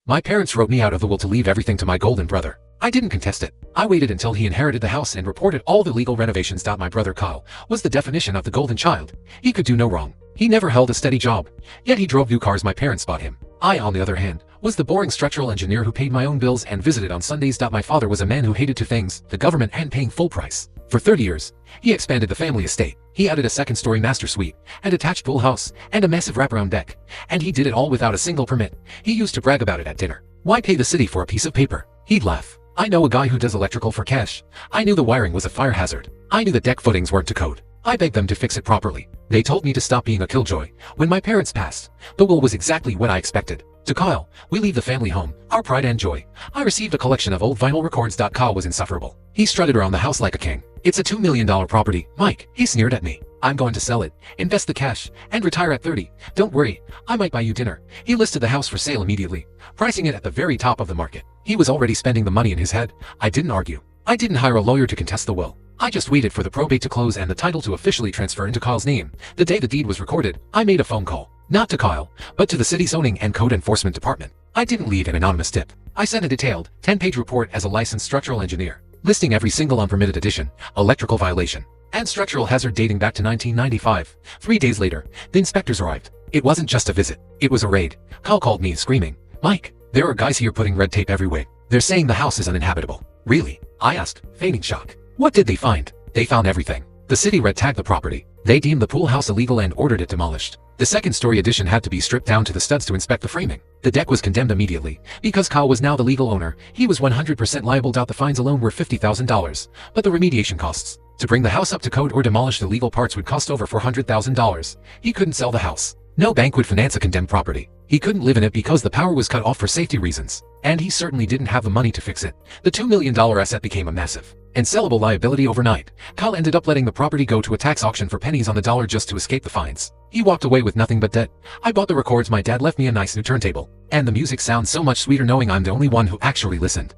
My parents wrote me out of the will to leave everything to my golden brother. I didn't contest it. I waited until he inherited the house and reported all the legal renovations. My brother Kyle was the definition of the golden child. He could do no wrong. He never held a steady job, yet he drove new cars my parents bought him. I, on the other hand, was the boring structural engineer who paid my own bills and visited on Sundays. My father was a man who hated two things: the government and paying full price. For 30 years, he expanded the family estate. He added a second-story master suite, an attached pool house, and a massive wraparound deck. And he did it all without a single permit. He used to brag about it at dinner. Why pay the city for a piece of paper? He'd laugh. I know a guy who does electrical for cash. I knew the wiring was a fire hazard. I knew the deck footings weren't to code. I begged them to fix it properly. They told me to stop being a killjoy. When my parents passed, the will was exactly what I expected. To Kyle, we leave the family home, our pride and joy. I received a collection of old vinyl records. Kyle was insufferable. He strutted around the house like a king. It's a $2 million property, Mike. He sneered at me. I'm going to sell it, invest the cash, and retire at 30. Don't worry, I might buy you dinner. He listed the house for sale immediately, pricing it at the very top of the market. He was already spending the money in his head. I didn't argue. I didn't hire a lawyer to contest the will. I just waited for the probate to close and the title to officially transfer into Kyle's name. The day the deed was recorded, I made a phone call. Not to Kyle, but to the city zoning and code enforcement department. I didn't leave an anonymous tip. I sent a detailed, 10-page report as a licensed structural engineer, listing every single unpermitted addition, electrical violation, and structural hazard dating back to 1995. 3 days later, the inspectors arrived. It wasn't just a visit. It was a raid. Kyle called me screaming, "Mike, there are guys here putting red tape everywhere. They're saying the house is uninhabitable." "Really?" I asked, feigning shock. "What did they find?" "They found everything. The city red tagged the property. They deemed the pool house illegal and ordered it demolished. The second-story addition had to be stripped down to the studs to inspect the framing. The deck was condemned immediately. Because Kyle was now the legal owner, he was 100% liable. The fines alone were $50,000, but the remediation costs to bring the house up to code or demolish the legal parts would cost over $400,000. He couldn't sell the house. No bank would finance a condemned property. He couldn't live in it because the power was cut off for safety reasons. And he certainly didn't have the money to fix it. The $2 million asset became a massive and sellable liability overnight. Kyle ended up letting the property go to a tax auction for pennies on the dollar just to escape the fines. He walked away with nothing but debt. I bought the records. My dad left me a nice new turntable. And the music sounds so much sweeter knowing I'm the only one who actually listened.